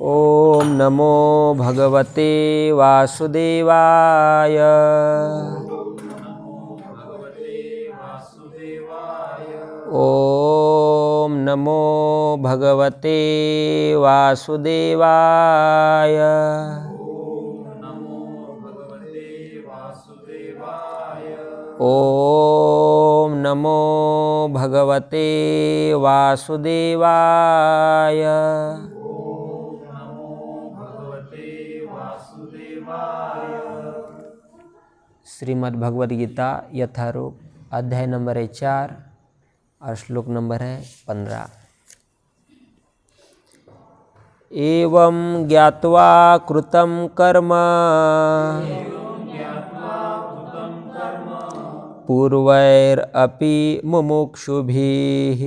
ओम नमो भगवते वासुदेवाय। ओम नमो भगवते वासुदेवाय। ओम नमो भगवते वासुदेवाय। श्रीमद् भगवद गीता यथारूप अध्याय नंबर है 4 और श्लोक नंबर है 15। एवं ज्ञात्वा कृतं कर्म पूर्वैरपि मुमुक्षुभिः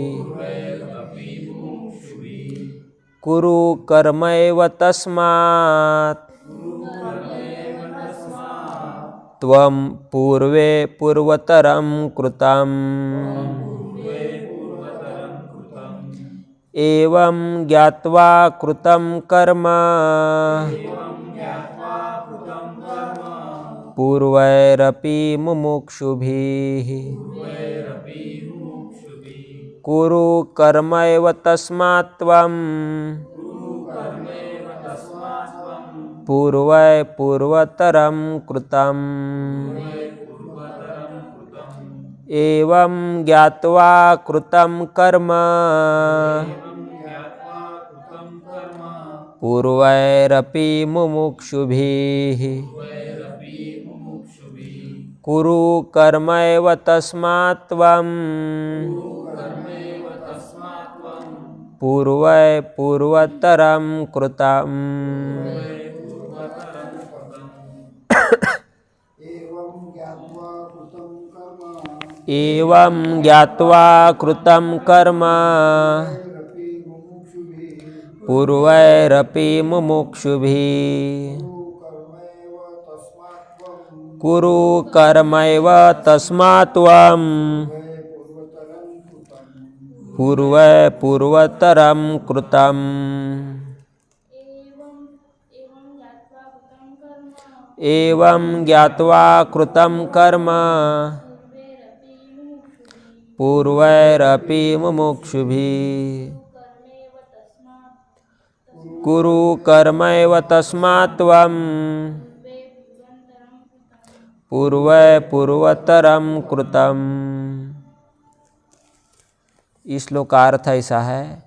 कुरु कर्मैव तस्मात् त्वं पूर्वे पूर्वतरं कृतम्। एवं ज्ञात्वा कृतं कर्म पूर्वैरपि मुमुक्षुभिः कुरु कर्मैव तस्मात् त्वं पूर्वै पूर्वतरं कृतम्। एवं ज्ञात्वा कृतं कर्म पूर्वैरपि मुमुक्षुभिः कुरु कर्मैव तस्मात् त्वं पूर्वै पूर्वतरं कृतम्। एवं ज्ञात्वा कृतं कर्म पूर्वैरपि मुमुक्षुभिः कुरु कर्मैव तस्मात् त्वं पूर्वै पूर्वतरं कृतम्। एवं ज्ञात्वा कृतं कर्म पूर्वैरपि मुमुक्षुभिः कुरु कर्मैव तस्मात् त्वं पूर्वै पूर्वतरं कृतम्। इस श्लोक का अर्थ ऐसा है,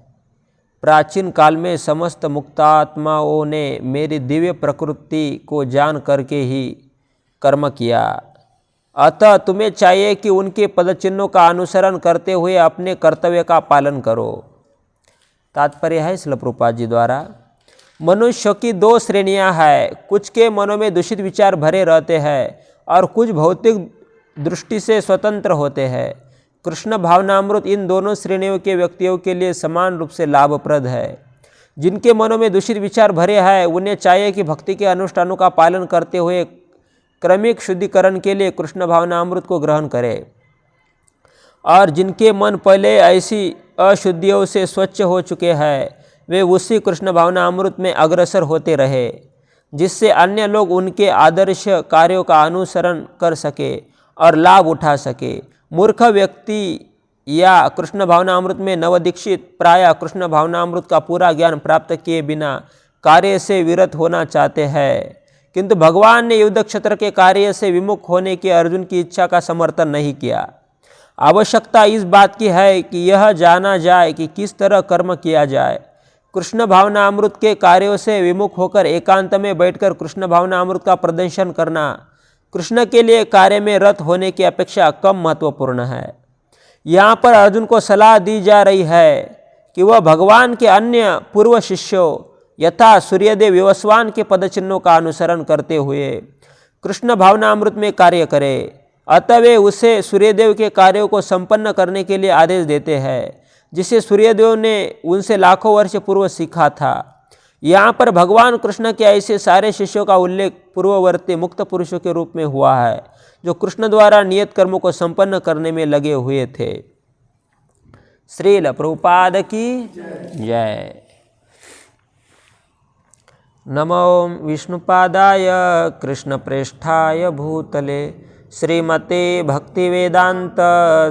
प्राचीन काल में समस्त मुक्तात्माओं ने मेरी दिव्य प्रकृति को जान करके ही कर्म किया। अतः तुम्हें चाहिए कि उनके पदचिन्हों का अनुसरण करते हुए अपने कर्तव्य का पालन करो। तात्पर्य है श्रील प्रभुपाद जी द्वारा, मनुष्य की 2 श्रेणियां हैं। कुछ के मनों में दूषित विचार भरे रहते हैं और कुछ भौतिक दृष्टि से स्वतंत्र होते हैं। कृष्ण भावनामृत इन दोनों श्रेणियों के व्यक्तियों के लिए समान रूप से लाभप्रद है। जिनके मनों में दूषित विचार भरे हैं उन्हें चाहिए कि भक्ति के अनुष्ठानों का पालन करते हुए क्रमिक शुद्धिकरण के लिए कृष्ण भावनामृत को ग्रहण करें, और जिनके मन पहले ऐसी अशुद्धियों से स्वच्छ हो चुके हैं वे उसी कृष्ण भावनामृत में अग्रसर होते रहे, जिससे अन्य लोग उनके आदर्श कार्यों का अनुसरण कर सके और लाभ उठा सके। मूर्ख व्यक्ति या कृष्ण भावनामृत में नवदीक्षित प्रायः कृष्ण भावनामृत का पूरा ज्ञान प्राप्त किए बिना कार्य से विरत होना चाहते हैं, किंतु भगवान ने युद्ध क्षेत्र के कार्य से विमुख होने की अर्जुन की इच्छा का समर्थन नहीं किया। आवश्यकता इस बात की है कि यह जाना जाए कि किस तरह कर्म किया जाए। कृष्ण भावनामृत के कार्यों से विमुख होकर एकांत में बैठकर कृष्ण भावनामृत का प्रदर्शन करना कृष्ण के लिए कार्य में रत होने की अपेक्षा कम महत्वपूर्ण है। यहाँ पर अर्जुन को सलाह दी जा रही है कि वह भगवान के अन्य पूर्व शिष्यों यथा सूर्यदेव विवस्वान के पदचिन्हों का अनुसरण करते हुए कृष्ण भावनामृत में कार्य करे। अतः वे उसे सूर्यदेव के कार्यों को संपन्न करने के लिए आदेश देते हैं, जिसे सूर्यदेव ने उनसे लाखों वर्ष पूर्व सीखा था। यहाँ पर भगवान कृष्ण के ऐसे सारे शिष्यों का उल्लेख पूर्ववर्ती मुक्त पुरुषों के रूप में हुआ है, जो कृष्ण द्वारा नियत कर्मों को संपन्न करने में लगे हुए थे। श्रील प्रभुपाद की जय। नमो विष्णुपादाय कृष्णप्रेष्ठाय भूतले श्रीमते भक्तिवेदांत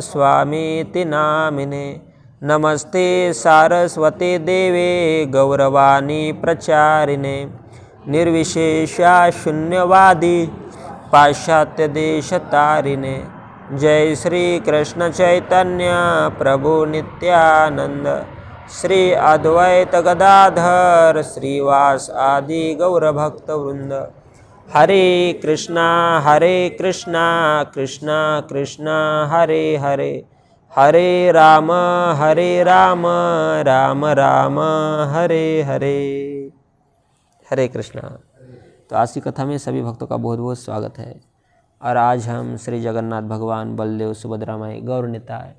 स्वामीति नामिने नमस्ते सारस्वते देवे गौरवाणी प्रचारिणे निर्विशेषा शून्यवादी पाश्चात्य देश तारिणे जय श्री कृष्ण चैतन्य प्रभु नित्यानंद श्री अद्वैत गदाधर श्रीवास आदि गौरभक्तवृंद। हरे कृष्णा कृष्णा कृष्णा हरे हरे, हरे राम राम राम हरे हरे। हरे कृष्णा। तो आज की कथा में सभी भक्तों का बहुत बहुत स्वागत है। और आज हम श्री जगन्नाथ भगवान, बलदेव, सुभद्रा माई, गौर निताय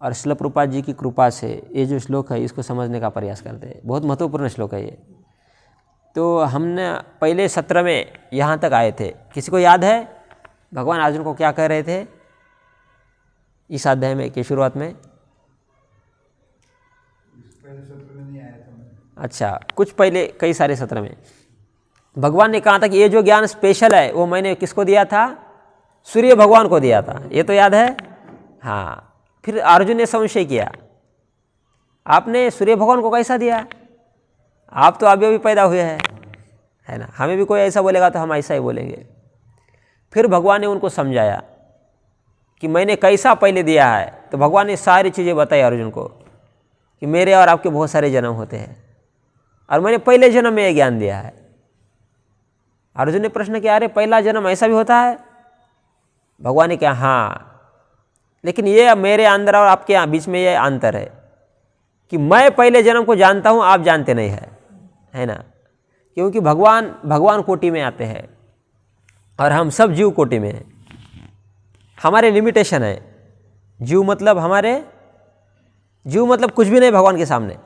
और श्रील प्रभुपाद जी की कृपा से ये जो श्लोक है इसको समझने का प्रयास करते हैं। बहुत महत्वपूर्ण श्लोक है ये। तो हमने पहले सत्र में यहाँ तक आए थे। किसी को याद है भगवान अर्जुन को क्या कह रहे थे इस अध्याय में की शुरुआत में? अच्छा, कुछ पहले कई सारे सत्र में भगवान ने कहा था कि ये जो ज्ञान स्पेशल है वो मैंने किसको दिया था? सूर्य भगवान को दिया था। ये तो याद है? हाँ। फिर अर्जुन ने संशय किया, आपने सूर्य भगवान को कैसा दिया? आप तो अभी अभी पैदा हुए हैं, है ना? हमें भी कोई ऐसा बोलेगा तो हम ऐसा ही बोलेंगे। फिर भगवान ने उनको समझाया कि मैंने कैसा पहले दिया है। तो भगवान ने सारी चीज़ें बताई अर्जुन को कि मेरे और आपके बहुत सारे जन्म होते हैं और मैंने पहले जन्म में यह ज्ञान दिया है। अर्जुन ने प्रश्न किया, अरे पहला जन्म ऐसा भी होता है? भगवान ने कहा हाँ, लेकिन ये मेरे अंदर और आपके बीच में ये अंतर है कि मैं पहले जन्म को जानता हूँ, आप जानते नहीं है ना? क्योंकि भगवान कोटि में आते हैं और हम सब जीव कोटि में हैं। हमारे लिमिटेशन है। जीव मतलब कुछ भी नहीं भगवान के सामने।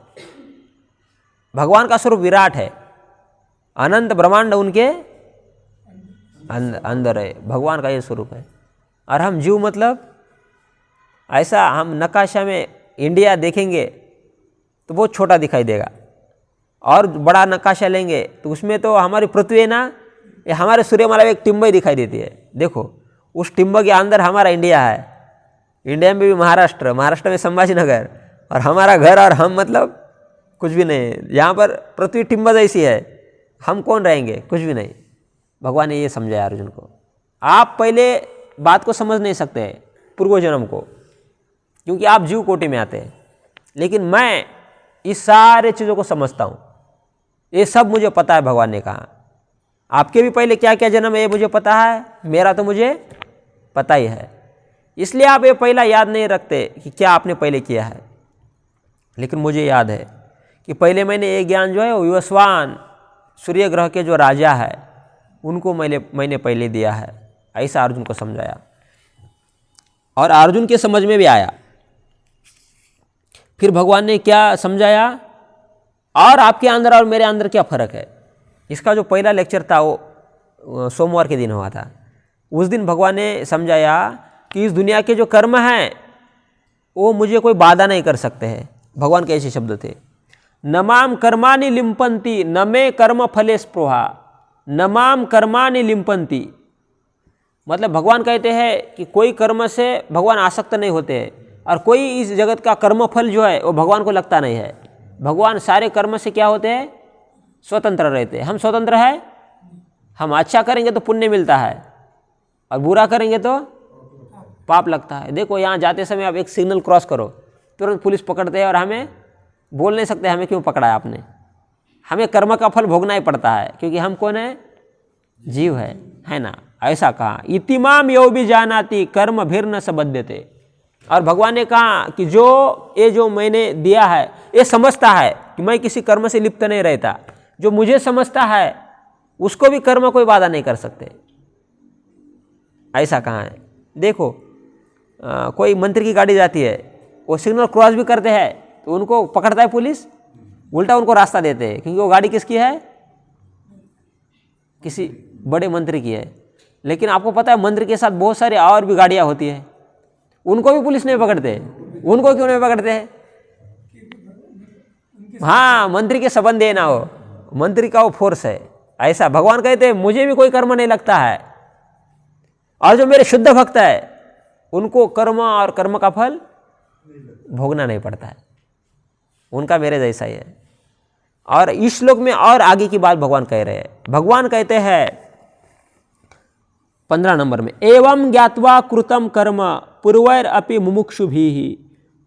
भगवान का स्वरूप विराट है, अनंत ब्रह्मांड उनके अंदर है। भगवान का ये स्वरूप है। और हम जीव मतलब ऐसा, हम नक्काशा में इंडिया देखेंगे तो बहुत छोटा दिखाई देगा, और बड़ा नक्काशा लेंगे तो उसमें तो हमारी पृथ्वी है ना, ये हमारे सूर्यमाला में एक टिम्बई दिखाई देती है। देखो उस टिम्ब के अंदर हमारा इंडिया है। इंडिया में भी महाराष्ट्र में संभाजीनगर, और हमारा घर और हम मतलब कुछ भी नहीं है। यहाँ पर पृथ्वी टिम्ब जैसी है, हम कौन रहेंगे? कुछ भी नहीं। भगवान ने ये समझाया अर्जुन को। आप पहले बात को समझ नहीं सकते पूर्व जन्म को, क्योंकि आप जीव कोटि में आते हैं। लेकिन मैं इस सारे चीज़ों को समझता हूँ, ये सब मुझे पता है। भगवान ने कहा आपके भी पहले क्या क्या जन्म है ये मुझे पता है, मेरा तो मुझे पता ही है। इसलिए आप ये पहला याद नहीं रखते कि क्या आपने पहले किया है। लेकिन मुझे याद है कि पहले मैंने ये ज्ञान जो है वो विवस्वान सूर्य ग्रह के जो राजा है उनको मैंने पहले दिया है। ऐसा अर्जुन को समझाया और अर्जुन के समझ में भी आया। फिर भगवान ने क्या समझाया, और आपके अंदर और मेरे अंदर क्या फ़र्क है। इसका जो पहला लेक्चर था वो सोमवार के दिन हुआ था। उस दिन भगवान ने समझाया कि इस दुनिया के जो कर्म हैं वो मुझे कोई बाधा नहीं कर सकते हैं। भगवान के ऐसे शब्द थे, नमाम कर्माणि लिम्पन्ति न मे कर्म फले स्पृहा, नमाम कर्माणि लिम्पन्ति। मतलब भगवान कहते हैं कि कोई कर्म से भगवान आसक्त नहीं होते हैं, और कोई इस जगत का कर्मफल जो है वो भगवान को लगता नहीं है। भगवान सारे कर्म से क्या होते हैं? स्वतंत्र रहते हैं। हम स्वतंत्र है। हम अच्छा करेंगे तो पुण्य मिलता है, और बुरा करेंगे तो पाप लगता है। देखो यहाँ जाते समय आप एक सिग्नल क्रॉस करो, तुरंत पुलिस पकड़ते हैं, और हमें बोल नहीं सकते हमें क्यों पकड़ा है आपने। हमें कर्म का फल भोगना ही पड़ता है, क्योंकि हम कौन है? जीव है ना? ऐसा कहा, इतिमाम यो भी जानाति कर्म भीर न सबद्यते। और भगवान ने कहा कि जो मैंने दिया है ये समझता है कि मैं किसी कर्म से लिप्त नहीं रहता। जो मुझे समझता है उसको भी कर्म कोई बाधा नहीं कर सकते। ऐसा कहा है। देखो कोई मंत्री की गाड़ी जाती है, वो सिग्नल क्रॉस भी करते हैं तो उनको पकड़ता है पुलिस, उल्टा उनको रास्ता देते हैं, क्योंकि वो गाड़ी किसकी है? किसी बड़े मंत्री की है। लेकिन आपको पता है मंत्री के साथ बहुत सारी और भी गाड़ियाँ होती है, उनको भी पुलिस नहीं पकड़ते। उनको क्यों नहीं पकड़ते हैं? हाँ, मंत्री के संबंध है ना हो, मंत्री का वो फोर्स है। ऐसा भगवान कहते हैं मुझे भी कोई कर्म नहीं लगता है, और जो मेरे शुद्ध भक्त है उनको कर्म और कर्म का फल भोगना नहीं पड़ता है, उनका मेरे जैसा ही है। और इस श्लोक में और आगे की बात भगवान कह रहे हैं। भगवान कहते हैं 15 नंबर में, एवं ज्ञात्वा कृतम कर्म पूर्वैर अपि मुमुक्षुभिः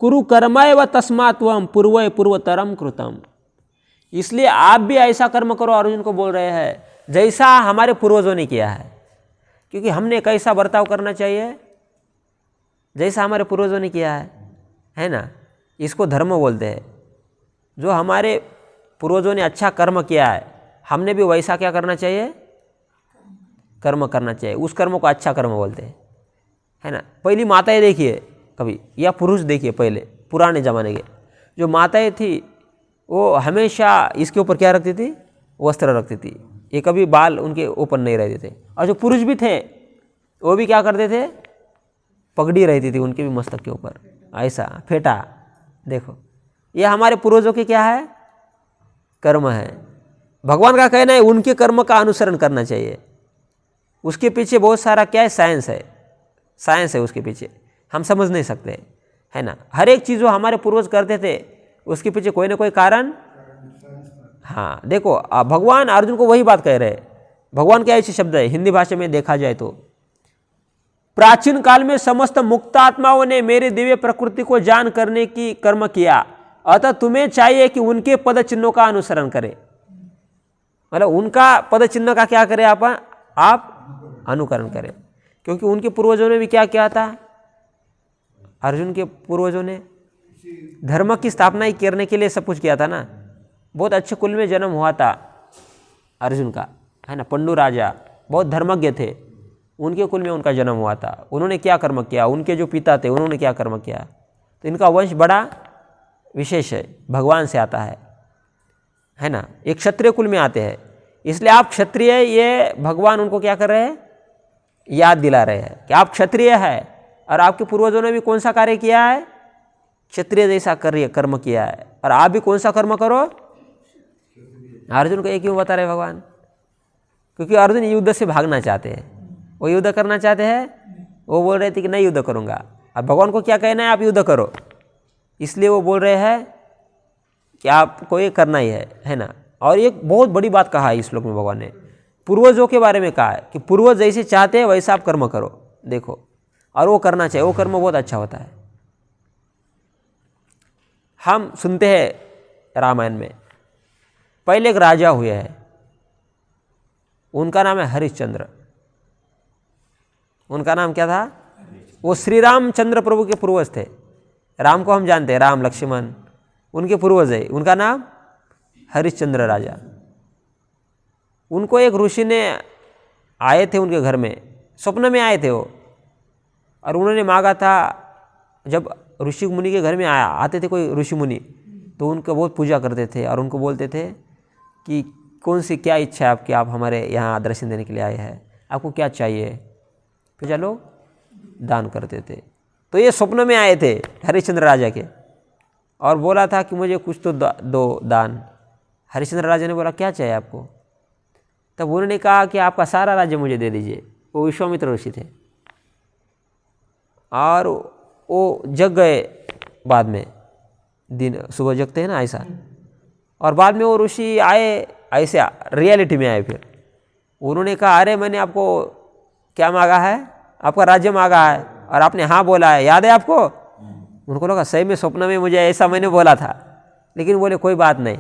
कुरु कर्मैव तस्मात् त्वं पूर्वै पूर्वतरम कृतम। इसलिए आप भी ऐसा कर्म करो, अर्जुन को बोल रहे हैं जैसा हमारे पूर्वजों ने किया है। क्योंकि हमने कैसा बर्ताव करना चाहिए, जैसा हमारे पूर्वजों ने किया है ना। इसको धर्म बोलते हैं। जो हमारे पूर्वजों ने अच्छा कर्म किया है, हमने भी वैसा क्या करना चाहिए, कर्म करना चाहिए। उस कर्म को अच्छा कर्म बोलते हैं, है ना। पहली माताएं देखिए कभी, या पुरुष देखिए, पहले पुराने ज़माने के जो माताएं थी वो हमेशा इसके ऊपर क्या रखती थी, वस्त्र रखती थी। ये कभी बाल उनके ऊपर नहीं रहते थे। और जो पुरुष भी थे वो भी क्या करते थे, पगड़ी रहती थी उनके भी मस्तक के ऊपर, ऐसा फेटा। देखो ये हमारे पूर्वजों के क्या है, कर्म है। भगवान का कहना है उनके कर्म का अनुसरण करना चाहिए। उसके पीछे बहुत सारा क्या है, साइंस है, साइंस है उसके पीछे, हम समझ नहीं सकते, है ना। हर एक चीज़ जो हमारे पूर्वज करते थे उसके पीछे कोई ना कोई कारण। हाँ देखो भगवान अर्जुन को वही बात कह रहे हैं। भगवान क्या ऐसे शब्द है, हिंदी भाषा में देखा जाए तो, प्राचीन काल में समस्त मुक्तात्माओं ने मेरे दिव्य प्रकृति को जान करने की कर्म किया, अतः तुम्हें चाहिए कि उनके पद चिन्हों का अनुसरण करें। मतलब उनका पद चिन्ह का क्या करें, आप अनुकरण करें। क्योंकि उनके पूर्वजों ने भी क्या किया था, अर्जुन के पूर्वजों ने धर्म की स्थापना ही करने के लिए सब कुछ किया था ना। बहुत अच्छे कुल में जन्म हुआ था अर्जुन का, है ना। पंडु राजा बहुत धर्मज्ञ थे, उनके कुल में उनका जन्म हुआ था। उन्होंने क्या कर्म किया, उनके जो पिता थे उन्होंने क्या कर्म किया, तो इनका वंश बड़ा विशेष है, भगवान से आता है ना। एक क्षत्रिय कुल में आते हैं, इसलिए आप क्षत्रिय, ये भगवान उनको क्या कर रहे हैं, याद दिला रहे हैं कि आप क्षत्रिय है और आपके पूर्वजों ने भी कौन सा कार्य किया है, क्षत्रिय जैसा कार्य कर्म किया है, और आप भी कौन सा कर्म करो। अर्जुन को ये क्यों बता रहे भगवान, क्योंकि अर्जुन युद्ध से भागना चाहते हैं, वो युद्ध करना चाहते हैं। वो बोल रहे थे कि नहीं युद्ध करूंगा, अब भगवान को क्या कहना है, आप युद्ध करो। इसलिए वो बोल रहे हैं कि आपको ये करना ही है ना। और एक बहुत बड़ी बात कहा है इस श्लोक में भगवान ने, पूर्वजों के बारे में कहा है कि पूर्वज जैसे चाहते हैं वैसा आप कर्म करो, देखो, और वो करना चाहिए, वो कर्म बहुत अच्छा होता है। हम सुनते हैं रामायण में, पहले एक राजा हुए हैं, उनका नाम है हरिश्चंद्र। उनका नाम क्या था, वो श्री रामचंद्र प्रभु के पूर्वज थे। राम को हम जानते हैं, राम लक्ष्मण उनके पूर्वज है। उनका नाम हरिश्चंद्र राजा। उनको एक ऋषि ने आए थे उनके घर में, स्वप्न में आए थे वो, और उन्होंने मांगा था, जब ऋषि मुनि के घर में आते थे कोई ऋषि मुनि, तो उनको बहुत पूजा करते थे और उनको बोलते थे कि कौन सी क्या इच्छा है आपकी, आप हमारे यहाँ दर्शन देने के लिए आए हैं, आपको क्या चाहिए, फिर चलो दान करते थे। तो ये स्वप्न में आए थे हरिश्चंद्र राजा के, और बोला था कि मुझे कुछ तो दो दान। हरिश्चंद्र राजा ने बोला क्या चाहिए आपको, तब उन्होंने कहा कि आपका सारा राज्य मुझे दे दीजिए। वो विश्वामित्र ऋषि थे, और वो जग गए बाद में, दिन सुबह जगते हैं ना ऐसा, और बाद में वो ऋषि आए ऐसे रियलिटी में आए। फिर उन्होंने कहा अरे मैंने आपको क्या मांगा है, आपका राज्य मांगा है, और आपने हाँ बोला है, याद है आपको। उनको लगा सही में स्वप्न में मुझे ऐसा मैंने बोला था, लेकिन बोले कोई बात नहीं,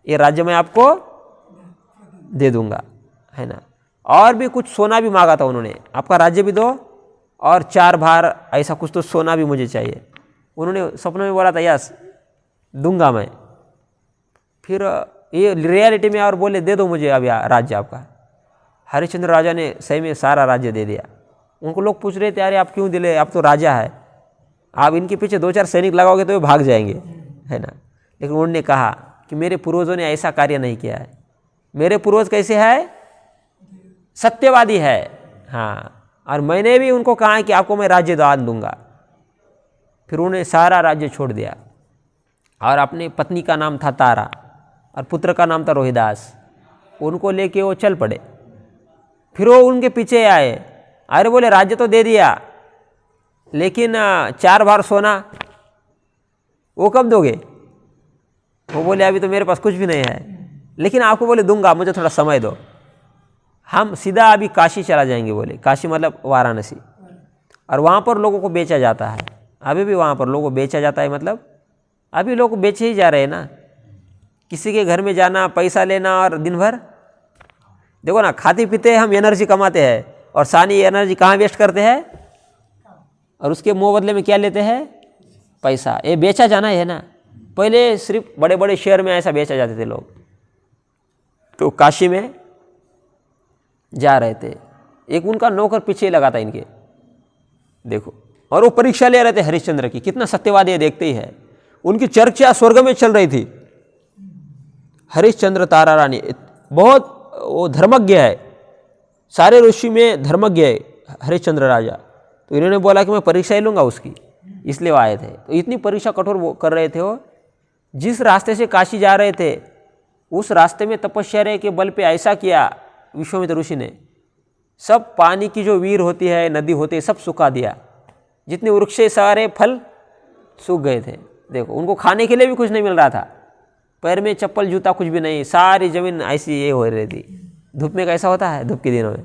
ये राज्य मैं आपको दे दूंगा, है ना। और भी कुछ सोना भी मांगा था उन्होंने, आपका राज्य भी दो और 4 भार ऐसा कुछ तो सोना भी मुझे चाहिए। उन्होंने स्वप्न में बोला था यस दूंगा मैं। फिर ये रियलिटी में और बोले दे दो मुझे अब राज्य आपका। हरिश्चंद्र राजा ने सही में सारा राज्य दे दिया। उनको लोग पूछ रहे थे अरे आप क्यों दिले, आप तो राजा है, आप इनके पीछे 2-4 सैनिक लगाओगे तो ये भाग जाएंगे, है ना। लेकिन उन्होंने कहा कि मेरे पूर्वजों ने ऐसा कार्य नहीं किया है। मेरे पूर्वज कैसे है, सत्यवादी है, हाँ, और मैंने भी उनको कहा कि आपको मैं राज्य दान दूंगा। फिर उन्होंने सारा राज्य छोड़ दिया, और अपनी पत्नी का नाम था तारा और पुत्र का नाम था रोहिदास, उनको लेके वो चल पड़े। फिर वो उनके पीछे आए, अरे बोले राज्य तो दे दिया लेकिन 4 बार सोना वो कब दोगे? वो बोले अभी तो मेरे पास कुछ भी नहीं है, लेकिन आपको बोले दूंगा, मुझे थोड़ा समय दो। हम सीधा अभी काशी चला जाएंगे, बोले काशी मतलब वाराणसी, और वहाँ पर लोगों को बेचा जाता है। अभी भी वहाँ पर लोगों को बेचा जाता है, मतलब अभी लोग बेचे ही जा रहे हैं ना। किसी के घर में जाना, पैसा लेना और दिन भर देखो ना, खाते पीते हम एनर्जी कमाते हैं और सारी एनर्जी कहाँ वेस्ट करते हैं, और उसके मुँह बदले में क्या लेते हैं? पैसा। ये बेचा जाना है ना। पहले सिर्फ बड़े बड़े शहर में ऐसा बेचा जाते थे लोग, तो काशी में जा रहे थे, एक उनका नौकर पीछे लगा था इनके, देखो, और वो परीक्षा ले रहे थे हरिश्चंद्र की। कितना सत्यवादी है देखते ही है। उनकी चर्चा स्वर्ग में चल रही थी। हरिश्चंद्र तारा रानी बहुत वो धर्मज्ञ है, सारे ऋषि में धर्मज्ञ है हरिश्चंद्र राजा। तो इन्होंने बोला कि मैं परीक्षा ही लूँगा उसकी, इसलिए वो आए थे। तो इतनी परीक्षा कठोर वो कर रहे थे। वो जिस रास्ते से काशी जा रहे थे उस रास्ते में तपस्या के बल पे ऐसा किया विश्वामित्र ऋषि ने, सब पानी की जो वीर होती है, नदी होती है, सब सुखा दिया। जितने वृक्ष सारे फल सूख गए थे। देखो, उनको खाने के लिए भी कुछ नहीं मिल रहा था, पैर में चप्पल जूता कुछ भी नहीं, सारी जमीन ऐसी ये हो रही थी। धूप में कैसा होता है, धूप के दिनों में,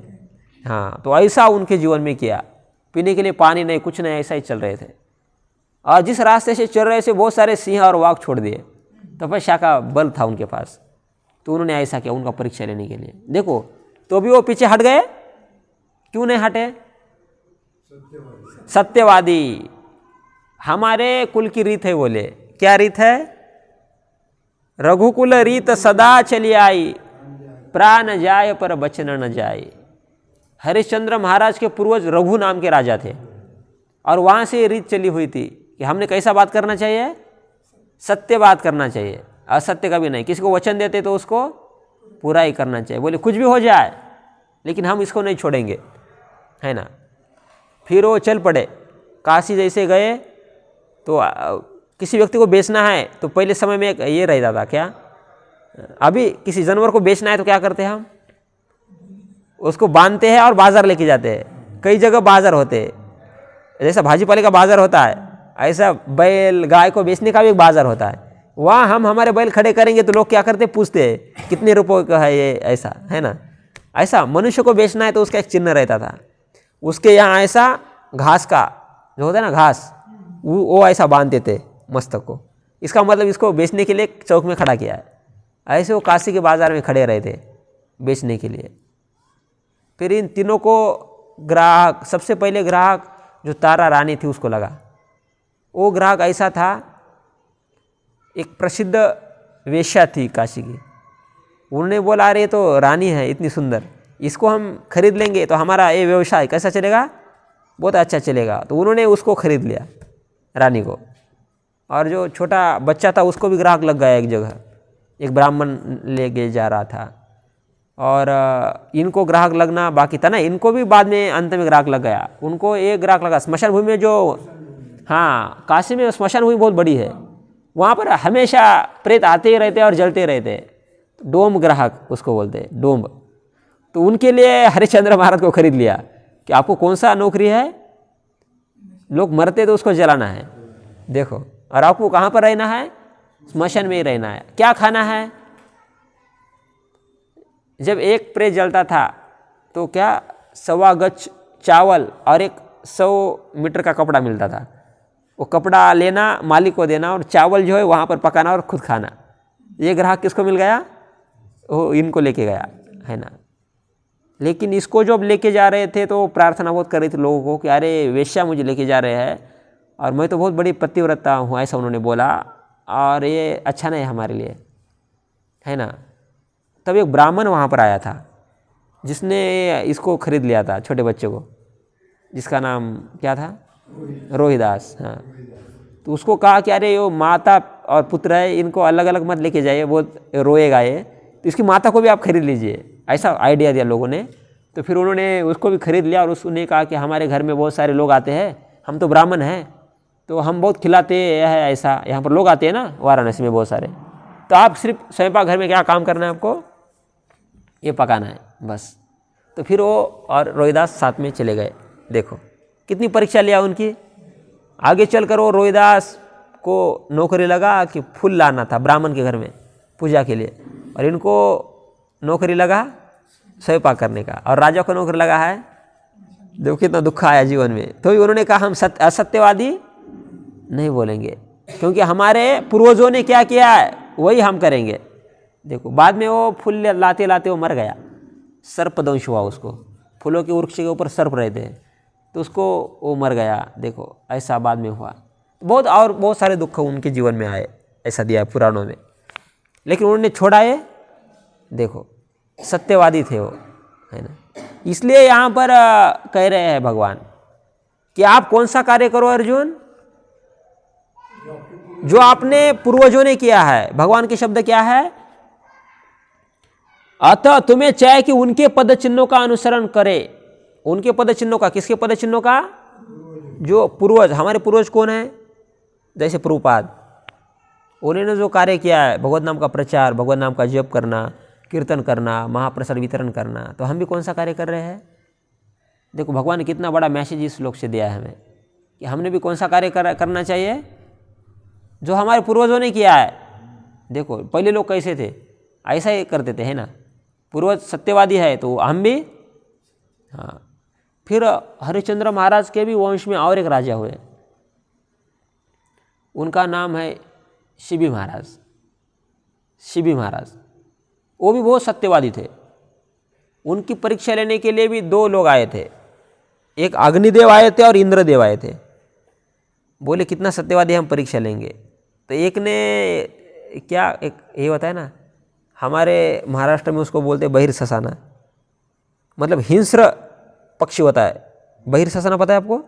हाँ, तो ऐसा उनके जीवन में किया। पीने के लिए पानी नहीं, कुछ नहीं, ऐसा ही चल रहे थे। और जिस रास्ते से चल रहे थे बहुत सारे सिंह और वाघ छोड़ दिए, तपस्या का बल था उनके पास, तो उन्होंने ऐसा किया उनका परीक्षा लेने के लिए। देखो, तो भी वो पीछे हट गए, क्यों नहीं हटे? सत्यवादी। हमारे कुल की रीत है, बोले क्या रीत है? रघुकुल रीत सदा चली आई, प्राण जाए पर बचन न जाए। हरिश्चंद्र महाराज के पूर्वज रघु नाम के राजा थे, और वहाँ से रीत चली हुई थी कि हमने कैसा बात करना चाहिए? सत्य बात करना चाहिए, असत्य कभी नहीं। किसी को वचन देते तो उसको पूरा ही करना चाहिए। बोले कुछ भी हो जाए लेकिन हम इसको नहीं छोड़ेंगे, है ना। फिर वो चल पड़े। काशी जैसे गए तो किसी व्यक्ति को बेचना है तो पहले समय में एक ये रहता था, क्या, अभी किसी जानवर को बेचना है तो क्या करते हैं हम? उसको बांधते हैं और बाजार लेके जाते हैं। कई जगह बाजार होते हैं, जैसा भाजीपाले का बाजार होता है, ऐसा बैल गाय को बेचने का भी एक बाजार होता है। वहाँ हम हमारे बैल खड़े करेंगे तो लोग क्या करते, पूछते हैं कितने रुपये का है ये, ऐसा है ना। ऐसा मनुष्य को बेचना है तो उसका एक चिन्ह रहता था। उसके यहाँ ऐसा घास का जो होता है ना, घास, वो ऐसा बांधते थे मस्तक को। इसका मतलब इसको बेचने के लिए चौक में खड़ा किया है। ऐसे वो काशी के बाज़ार में खड़े रहे थे बेचने के लिए। फिर इन तीनों को ग्राहक, सबसे पहले ग्राहक जो तारा रानी थी उसको लगा। वो ग्राहक ऐसा था, एक प्रसिद्ध वेश्या थी काशी की। उन्होंने बोला अरे तो रानी है इतनी सुंदर, इसको हम खरीद लेंगे तो हमारा ये व्यवसाय कैसा चलेगा, बहुत अच्छा चलेगा। तो उन्होंने उसको खरीद लिया, रानी को। और जो छोटा बच्चा था उसको भी ग्राहक लग गया। एक जगह एक ब्राह्मण लेके जा रहा था, और इनको ग्राहक लगना बाकी था ना, इनको भी बाद में अंत में ग्राहक लग गया। उनको एक ग्राहक लगा स्मशान भूमि में, जो, हाँ, काशी में स्मशान भूमि बहुत बड़ी है, वहाँ पर हमेशा प्रेत आते ही रहते और जलते रहते। डोम ग्राहक उसको बोलते हैं, डोम। तो उनके लिए हरिश्चंद्र महाराज को खरीद लिया कि आपको कौन सा नौकरी है, लोग मरते तो उसको जलाना है, देखो, और आपको कहाँ पर रहना है, स्मशान में ही रहना है। क्या खाना है? जब एक प्रेत जलता था तो क्या 1.25 गज चावल और एक 100 मीटर का कपड़ा मिलता था। वो कपड़ा लेना, मालिक को देना, और चावल जो है वहाँ पर पकाना और खुद खाना। ये ग्राहक किसको मिल गया? वो इनको लेके गया, है ना। लेकिन इसको जब लेके जा रहे थे तो प्रार्थना बहुत कर रही थी लोगों को कि अरे वेश्या मुझे लेके जा रहे हैं और मैं तो बहुत बड़ी पतिव्रता हूँ, ऐसा उन्होंने बोला, और ये अच्छा नहीं है हमारे लिए, है ना। तब एक ब्राह्मण वहाँ पर आया था जिसने इसको खरीद लिया था, छोटे बच्चे को, जिसका नाम क्या था, रोहिदास, हाँ। तो उसको कहा कि अरे ये माता और पुत्र है, इनको अलग अलग मत लेके जाइए, बहुत रोएगा ये, तो इसकी माता को भी आप खरीद लीजिए, ऐसा आइडिया दिया लोगों ने। तो फिर उन्होंने उसको भी खरीद लिया, और उसने कहा कि हमारे घर में बहुत सारे लोग आते हैं, हम तो ब्राह्मण हैं तो हम बहुत खिलाते हैं, ऐसा यहाँ पर लोग आते हैं ना वाराणसी में बहुत सारे, तो आप सिर्फ स्वयंपाक घर में क्या काम करना है आपको, ये पकाना है बस। तो फिर वो और रोहिदास साथ में चले गए। देखो कितनी परीक्षा लिया उनकी। आगे चलकर वो रोहिदास को नौकरी लगा कि फूल लाना था ब्राह्मण के घर में पूजा के लिए, और इनको नौकरी लगा स्वयंपाक करने का, और राजा को नौकरी लगा है। देखो कितना दुख आया जीवन में। तो उन्होंने कहा हम असत्यवादी नहीं बोलेंगे, क्योंकि हमारे पूर्वजों ने क्या किया है वही हम करेंगे। देखो बाद में वो फूल लाते लाते वो मर गया, सर्पदंश हुआ उसको, फूलों के वृक्ष के ऊपर सर्प रहते हैं तो उसको वो मर गया। देखो ऐसा बाद में हुआ। बहुत और बहुत सारे दुख उनके जीवन में आए, ऐसा दिया है पुराणों में, लेकिन उन्होंने छोड़ा ये। देखो सत्यवादी थे वो, है ना। इसलिए यहाँ पर कह रहे हैं भगवान कि आप कौन सा कार्य करो अर्जुन, जो आपने पूर्वजों ने किया है। भगवान के शब्द क्या है, अतः तुम्हें चाहे कि उनके पद चिन्हों का अनुसरण करे। उनके पद चिन्हों का, किसके पद चिन्हों का, जो पूर्वज, हमारे पूर्वज कौन है, जैसे प्रभुपाद, उन्होंने जो कार्य किया है भगवत नाम का प्रचार, भगवत नाम का जप करना, कीर्तन करना, महाप्रसाद वितरण करना, तो हम भी कौन सा कार्य कर रहे हैं। देखो भगवान ने कितना बड़ा मैसेज इस श्लोक से दिया है हमें कि हमने भी कौन सा कार्य करना चाहिए जो हमारे पूर्वजों ने किया है। देखो पहले लोग कैसे थे, ऐसा ही करते थे, है ना। पूर्वज सत्यवादी है तो हम भी। हाँ, फिर हरिश्चंद्र महाराज के भी वंश में और एक राजा हुए, उनका नाम है शिबी महाराज। शिबी महाराज वो भी बहुत सत्यवादी थे। उनकी परीक्षा लेने के लिए भी दो लोग आए थे, एक अग्निदेव आए थे और इंद्रदेव आए थे। बोले कितना सत्यवादी हम परीक्षा लेंगे। तो एक ने क्या, एक ये होता है ना, हमारे महाराष्ट्र में उसको बोलते हैं बहिर्ससाना, मतलब हिंस्र पक्षी होता है। बहिर्ससाना पता है आपको?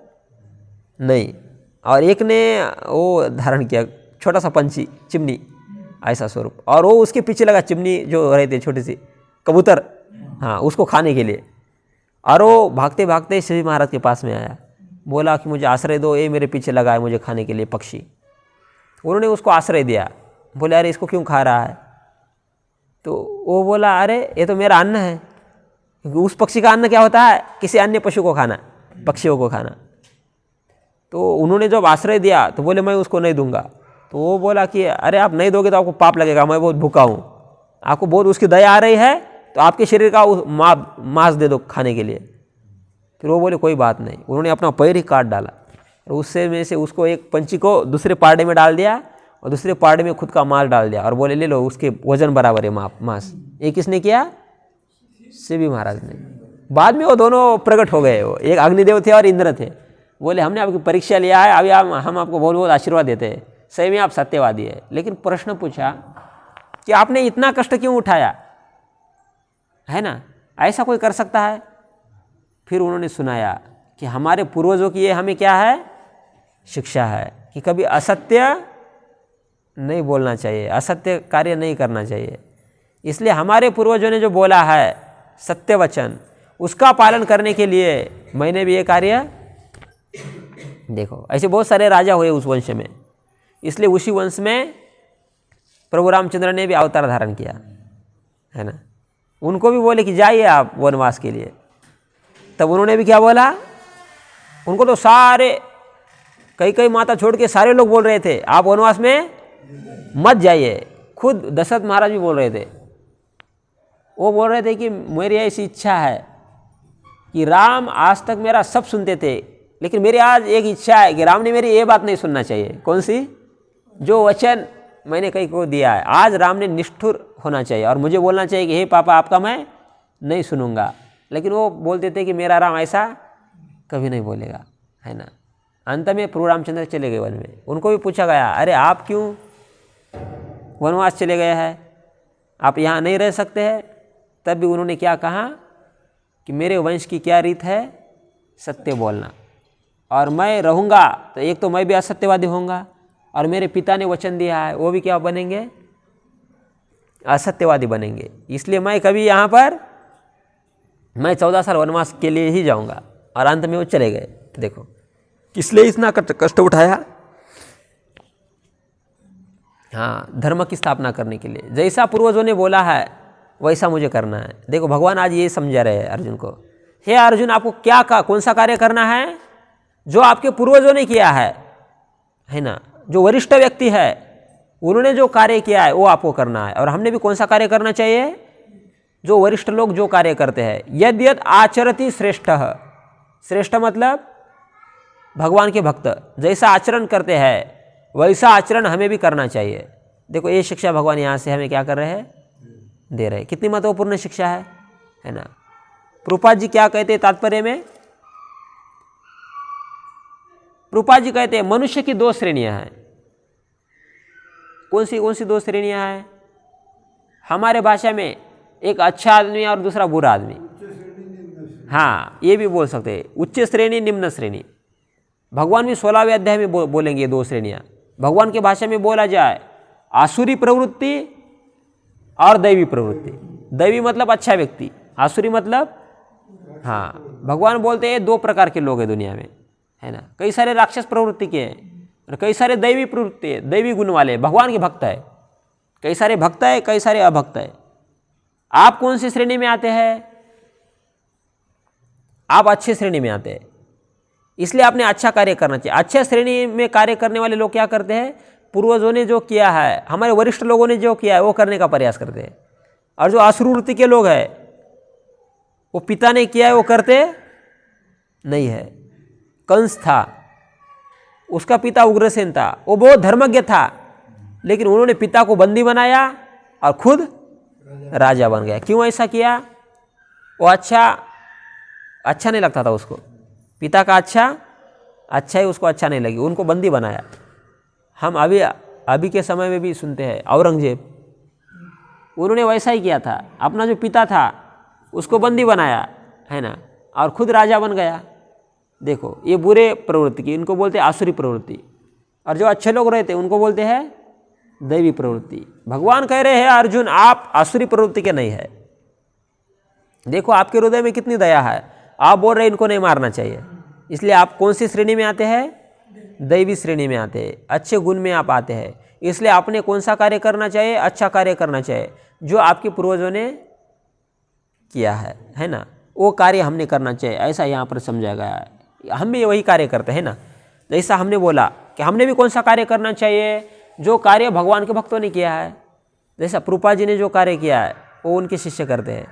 नहीं। और एक ने वो धारण किया छोटा सा पंछी, चिमनी, ऐसा स्वरूप, और वो उसके पीछे लगा, चिमनी जो रहती है छोटी सी कबूतर, हाँ, उसको खाने के लिए। और वो भागते भागते शिव महाराज के पास में आया, बोला कि मुझे आश्रय दो, ये मेरे पीछे लगा है मुझे खाने के लिए पक्षी। उन्होंने उसको आश्रय दिया। बोले अरे इसको क्यों खा रहा है? तो वो बोला अरे ये तो मेरा अन्न है। क्योंकि उस पक्षी का अन्न क्या होता है, किसी अन्य पशु को खाना, पक्षियों को खाना। तो उन्होंने जब आश्रय दिया तो बोले मैं उसको नहीं दूंगा। तो वो बोला कि अरे आप नहीं दोगे तो आपको पाप लगेगा, मैं बहुत भूखा हूँ, आपको बहुत उसकी दया आ रही है तो आपके शरीर का मांस दे दो खाने के लिए। फिर वो बोले कोई बात नहीं। उन्होंने अपना पैर ही काट डाला और उससे में से उसको एक पंछी को दूसरे पार्टे में डाल दिया और दूसरे पार्टे में खुद का मांस डाल दिया और बोले ले लो, उसके वजन बराबर है मांस। ये किसने किया? शिवी महाराज ने। बाद में वो दोनों प्रकट हो गए, वो एक अग्निदेव थे और इंद्र थे। बोले हमने आपकी परीक्षा लिया है, अभी हम आपको बहुत बहुत आशीर्वाद देते हैं, सही में आप सत्यवादी है। लेकिन प्रश्न पूछा कि आपने इतना कष्ट क्यों उठाया, है ना, ऐसा कोई कर सकता है? फिर उन्होंने सुनाया कि हमारे पूर्वजों की ये हमें क्या है, शिक्षा है कि कभी असत्य नहीं बोलना चाहिए, असत्य कार्य नहीं करना चाहिए। इसलिए हमारे पूर्वजों ने जो बोला है सत्य वचन, उसका पालन करने के लिए मैंने भी ये कार्य। देखो ऐसे बहुत सारे राजा हुए उस वंश में, इसलिए उसी वंश में प्रभु रामचंद्र ने भी अवतार धारण किया, है ना। उनको भी बोले कि जाइए आप वनवास के लिए, तब उन्होंने भी क्या बोला, उनको तो सारे कई माता छोड़ के सारे लोग बोल रहे थे आप वनवास में मत जाइए। खुद दशरथ महाराज भी बोल रहे थे, वो बोल रहे थे कि मेरी ऐसी इच्छा है कि राम आज तक मेरा सब सुनते थे, लेकिन मेरी आज एक इच्छा है कि राम ने मेरी ये बात नहीं सुनना चाहिए। कौन सी? जो वचन मैंने कहीं को दिया है, आज राम ने निष्ठुर होना चाहिए और मुझे बोलना चाहिए कि हे पापा आपका मैं नहीं सुनूंगा। लेकिन वो बोलते थे कि मेरा राम ऐसा कभी नहीं बोलेगा, है ना। अंत में प्रभु रामचंद्र चले गए वन में। उनको भी पूछा गया अरे आप क्यों वनवास चले गए हैं, आप यहाँ नहीं रह सकते हैं? तब भी उन्होंने क्या कहा कि मेरे वंश की क्या रीत है, सत्य बोलना, और मैं रहूँगा तो एक तो मैं भी असत्यवादी होऊंगा और मेरे पिता ने वचन दिया है वो भी क्या बनेंगे, असत्यवादी बनेंगे। इसलिए मैं कभी यहाँ पर मैं 14 साल वनवास के लिए ही जाऊँगा। और अंत में वो चले गए। देखो किस लिए इतना कष्ट उठाया, हाँ, धर्म की स्थापना करने के लिए। जैसा पूर्वजों ने बोला है वैसा मुझे करना है। देखो भगवान आज ये समझा रहे हैं अर्जुन को, हे अर्जुन आपको क्या कौन सा कार्य करना है जो आपके पूर्वजों ने किया है ना, जो वरिष्ठ व्यक्ति है उन्होंने जो कार्य किया है वो आपको करना है। और हमने भी कौन सा कार्य करना चाहिए, जो वरिष्ठ लोग जो कार्य करते हैं। यद यद आचरति श्रेष्ठ, श्रेष्ठ मतलब भगवान के भक्त जैसा आचरण करते हैं वैसा आचरण हमें भी करना चाहिए। देखो ये शिक्षा भगवान यहाँ से हमें क्या कर रहे हैं, दे रहे हैं। कितनी महत्वपूर्ण शिक्षा है ना। प्रभुपाद जी क्या कहते हैं तात्पर्य में, प्रभुपाद जी कहते हैं मनुष्य की दो श्रेणियां हैं। कौन सी दो श्रेणियां हैं हमारे भाषा में, एक अच्छा आदमी और दूसरा बुरा आदमी। हाँ ये भी बोल सकते हैं, उच्च श्रेणी निम्न श्रेणी। भगवान भी 16वें अध्याय में बोलेंगे दो श्रेणियां। भगवान की भाषा में बोला जाए आसुरी प्रवृत्ति और दैवी प्रवृत्ति। दैवी मतलब अच्छा व्यक्ति, आसुरी मतलब, हाँ भगवान बोलते हैं दो प्रकार के लोग हैं दुनिया में, है ना। कई सारे राक्षस प्रवृत्ति के हैं और कई सारे दैवी प्रवृत्ति है, दैवी गुण वाले भगवान के भक्त है। कई सारे भक्त है, कई सारे अभक्त है। आप कौन सी श्रेणी में आते हैं, आप अच्छे श्रेणी में आते हैं, इसलिए आपने अच्छा कार्य करना चाहिए। अच्छे श्रेणी में कार्य करने वाले लोग क्या करते हैं, पूर्वजों ने जो किया है, हमारे वरिष्ठ लोगों ने जो किया है वो करने का प्रयास करते हैं। और जो आसुरवृत्ति के लोग हैं वो पिता ने किया है वो करते नहीं है। कंस था, उसका पिता उग्रसेन था, वो बहुत धर्मज्ञ था, लेकिन उन्होंने पिता को बंदी बनाया और खुद राजा बन गया। क्यों ऐसा किया, वो अच्छा नहीं लगता था उसको, पिता का अच्छा ही उसको अच्छा नहीं लगी, उनको बंदी बनाया। हम अभी के समय में भी सुनते हैं औरंगजेब, उन्होंने वैसा ही किया था, अपना जो पिता था उसको बंदी बनाया, है ना, और खुद राजा बन गया। देखो ये बुरे प्रवृत्ति की, इनको बोलते हैं आसुरी प्रवृत्ति। और जो अच्छे लोग रहते हैं उनको बोलते हैं दैवी प्रवृत्ति। भगवान कह रहे हैं अर्जुन आप आसुरी प्रवृत्ति के नहीं है। देखो आपके हृदय में कितनी दया है, आप बोल रहे इनको नहीं मारना चाहिए, इसलिए आप कौन सी श्रेणी में आते हैं, दैवी श्रेणी में आते हैं, अच्छे गुण में आप आते हैं। इसलिए आपने कौन सा कार्य करना चाहिए, अच्छा कार्य करना चाहिए जो आपके पूर्वजों ने किया है ना, वो कार्य हमने करना चाहिए, ऐसा यहाँ पर समझा गया है। हम भी वही कार्य करते हैं ना। जैसा हमने बोला कि हमने भी कौन सा कार्य करना चाहिए, जो कार्य भगवान के भक्तों ने किया है। जैसा प्रभुपाद जी ने जो कार्य किया है वो उनके शिष्य करते हैं,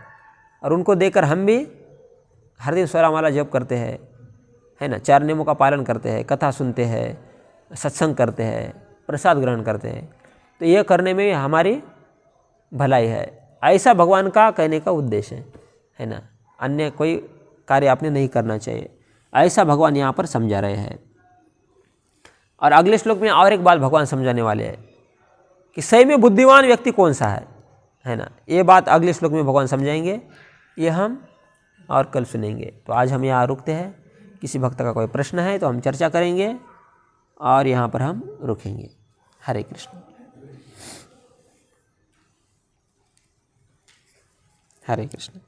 और उनको देखकर हम भी हर दिन स्वरामाला जप करते हैं, है ना, 4 नियमों का पालन करते हैं, कथा सुनते हैं, सत्संग करते हैं, प्रसाद ग्रहण करते हैं। तो ये करने में हमारी भलाई है, ऐसा भगवान का कहने का उद्देश्य है ना। अन्य कोई कार्य आपने नहीं करना चाहिए, ऐसा भगवान यहाँ पर समझा रहे हैं। और अगले श्लोक में और एक बात भगवान समझाने वाले हैं कि सही में बुद्धिमान व्यक्ति कौन सा है ना। ये बात अगले श्लोक में भगवान समझाएंगे, ये हम और कल सुनेंगे। तो आज हम यहाँ रुकते हैं। किसी भक्त का कोई प्रश्न है तो हम चर्चा करेंगे और यहाँ पर हम रुकेंगे। हरे कृष्ण, हरे कृष्ण।